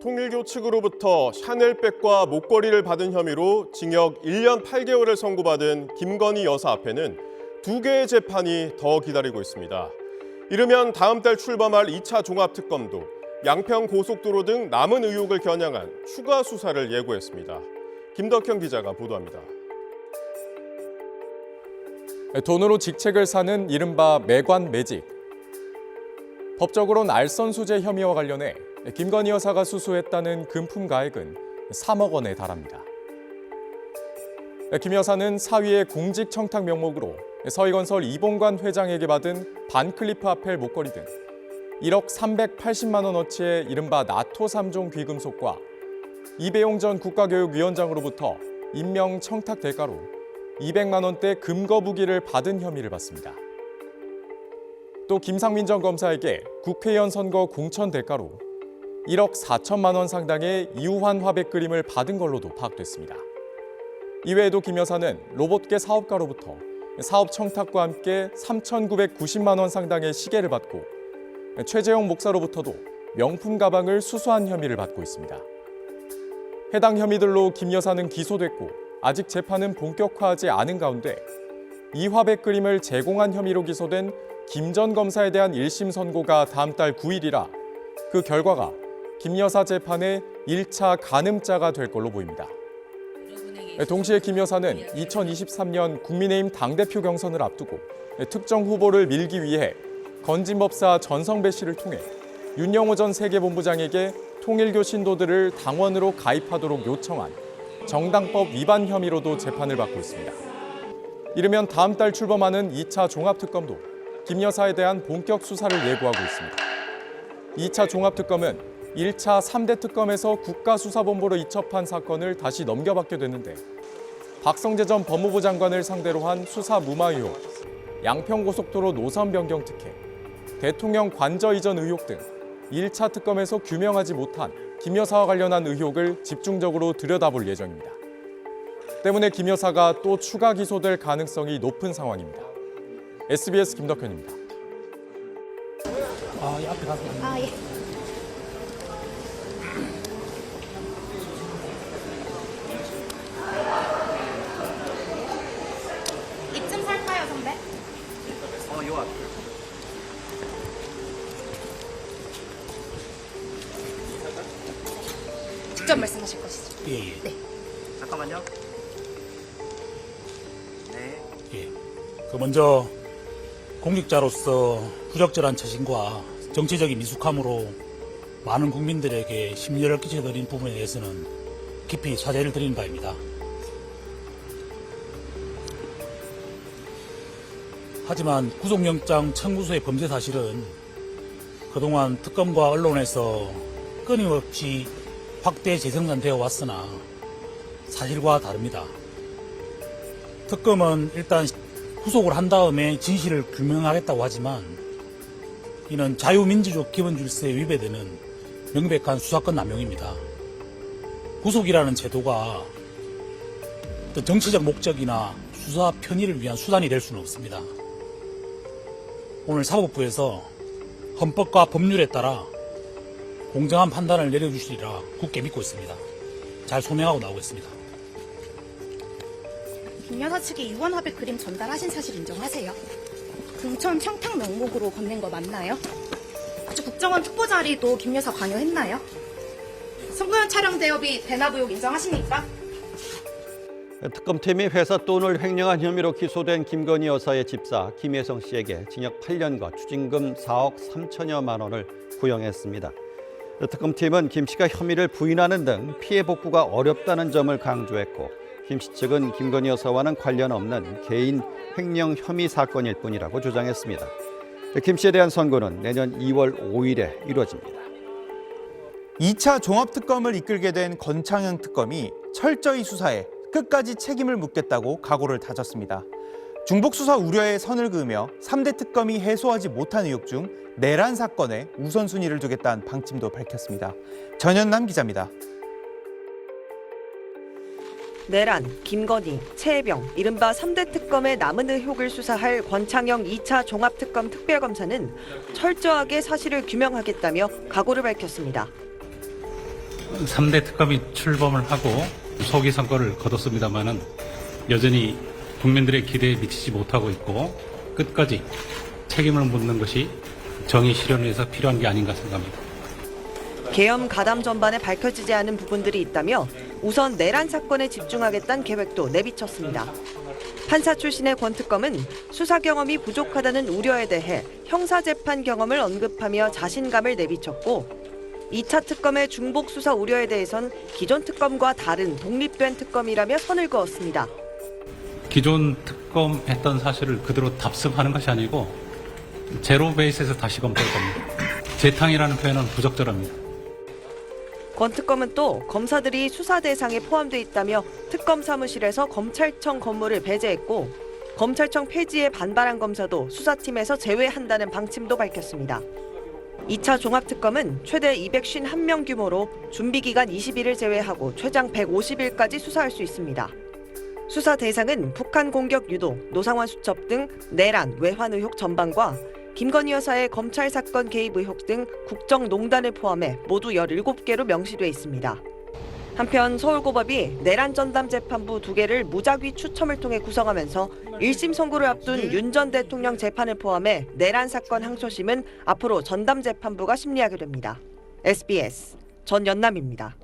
통일교 측으로부터 샤넬백과 목걸이를 받은 혐의로 징역 1년 8개월을 선고받은 김건희 여사 앞에는 2개의 재판이 더 기다리고 있습니다. 이르면 다음 달 출범할 2차 종합특검도 양평 고속도로 등 남은 의혹을 겨냥한 추가 수사를 예고했습니다. 김덕현 기자가 보도합니다. 돈으로 직책을 사는 이른바 매관 매직. 법적으로는 알선수재 혐의와 관련해 김건희 여사가 수수했다는 금품 가액은 3억 원에 달합니다. 김 여사는 사위의 공직 청탁 명목으로 서희건설 이봉관 회장에게 받은 반클리프 아펠 목걸이 등 1억 380만 원어치의 이른바 나토 3종 귀금속과 이배용 전 국가교육위원장으로부터 임명 청탁 대가로 200만 원대 금거부기를 받은 혐의를 받습니다. 또 김상민 전 검사에게 국회의원 선거 공천 대가로 1억 4천만 원 상당의 이우환 화백 그림을 받은 걸로도 파악됐습니다. 이외에도 김 여사는 로봇계 사업가로부터 사업 청탁과 함께 3,990만 원 상당의 시계를 받고 최재형 목사로부터도 명품 가방을 수수한 혐의를 받고 있습니다. 해당 혐의들로 김 여사는 기소됐고 아직 재판은 본격화하지 않은 가운데 이 화백 그림을 제공한 혐의로 기소된 김 전 검사에 대한 1심 선고가 다음 달 9일이라 그 결과가 김 여사 재판의 1차 가늠자가 될 걸로 보입니다. 동시에 김 여사는 2023년 국민의힘 당대표 경선을 앞두고 특정 후보를 밀기 위해 건진법사 전성배 씨를 통해 윤영호 전 세계본부장에게 통일교 신도들을 당원으로 가입하도록 요청한 정당법 위반 혐의로도 재판을 받고 있습니다. 이르면 다음 달 출범하는 2차 종합특검도 김 여사에 대한 본격 수사를 예고하고 있습니다. 2차 종합특검은 1차 3대 특검에서 국가수사본부로 이첩한 사건을 다시 넘겨받게 됐는데 박성재 전 법무부 장관을 상대로 한 수사 무마 의혹, 양평고속도로 노선 변경 특혜, 대통령 관저 이전 의혹 등 1차 특검에서 규명하지 못한 김 여사와 관련한 의혹을 집중적으로 들여다볼 예정입니다. 때문에 김 여사가 또 추가 기소될 가능성이 높은 상황입니다. SBS 김덕현입니다. 이 앞에 가서. 예. 입 좀 살까요, 선배? 요 앞에. 직접 말씀하실 것이죠? 예. 네. 잠깐만요. 네. 예. 먼저 공직자로서 부적절한 처신과 정치적인 미숙함으로 많은 국민들에게 심려를 끼쳐드린 부분에 대해서는 깊이 사죄를 드리는 바입니다. 하지만 구속영장 청구서의 범죄 사실은 그동안 특검과 언론에서 끊임없이 확대 재생산되어 왔으나 사실과 다릅니다. 특검은 일단 구속을 한 다음에 진실을 규명하겠다고 하지만 이는 자유민주적 기본질서에 위배되는 명백한 수사권 남용입니다. 구속이라는 제도가 어떤 정치적 목적이나 수사 편의를 위한 수단이 될 수는 없습니다. 오늘 사법부에서 헌법과 법률에 따라 공정한 판단을 내려주시리라 굳게 믿고 있습니다. 잘 소명하고 나오겠습니다. 김 여사 측이 유언 화백 그림 전달하신 사실 인정하세요? 공천 청탁 명목으로 건넨 거 맞나요? 아주 국정원 특보 자리도 김 여사 관여했나요? 송구현 촬영 대여비 대납 의혹 인정하십니까? 특검팀이 회사 돈을 횡령한 혐의로 기소된 김건희 여사의 집사 김혜성 씨에게 징역 8년과 추징금 4억 3천여만 원을 구형했습니다. 특검팀은 김 씨가 혐의를 부인하는 등 피해 복구가 어렵다는 점을 강조했고 김 씨 측은 김건희 여사와는 관련 없는 개인 횡령 혐의 사건일 뿐이라고 주장했습니다. 김 씨에 대한 선고는 내년 2월 5일에 이루어집니다. 2차 종합특검을 이끌게 된 권창현 특검이 철저히 수사해 끝까지 책임을 묻겠다고 각오를 다졌습니다. 중복 수사 우려에 선을 그으며 3대 특검이 해소하지 못한 의혹 중 내란 사건에 우선순위를 두겠다는 방침도 밝혔습니다. 전현남 기자입니다. 내란, 김건희, 최혜병, 이른바 3대 특검의 남은 의혹을 수사할 권창영 2차 종합특검 특별검사는 철저하게 사실을 규명하겠다며 각오를 밝혔습니다. 3대 특검이 출범을 하고 소기 성과를 거뒀습니다마는 여전히 국민들의 기대에 미치지 못하고 있고 끝까지 책임을 묻는 것이 정의 실현을 위해서 필요한 게 아닌가 생각합니다. 계엄 가담 전반에 밝혀지지 않은 부분들이 있다며 우선 내란 사건에 집중하겠다는 계획도 내비쳤습니다. 판사 출신의 권 특검은 수사 경험이 부족하다는 우려에 대해 형사재판 경험을 언급하며 자신감을 내비쳤고 2차 특검의 중복 수사 우려에 대해선 기존 특검과 다른 독립된 특검이라며 선을 그었습니다. 기존 특검 했던 사실을 그대로 답습하는 것이 아니고 제로 베이스에서 다시 검토할 겁니다. 재탕이라는 표현은 부적절합니다. 권 특검은 또 검사들이 수사 대상에 포함돼 있다며 특검 사무실에서 검찰청 건물을 배제했고 검찰청 폐지에 반발한 검사도 수사팀에서 제외한다는 방침도 밝혔습니다. 2차 종합특검은 최대 251명 규모로 준비기간 20일을 제외하고 최장 150일까지 수사할 수 있습니다. 수사 대상은 북한 공격 유도, 노상원 수첩 등 내란, 외환 의혹 전반과 김건희 여사의 검찰 사건 개입 의혹 등 국정농단을 포함해 모두 17개로 명시돼 있습니다. 한편 서울고법이 내란 전담 재판부 2개를 무작위 추첨을 통해 구성하면서 1심 선고를 앞둔 윤 전 대통령 재판을 포함해 내란 사건 항소심은 앞으로 전담 재판부가 심리하게 됩니다. SBS 전연남입니다.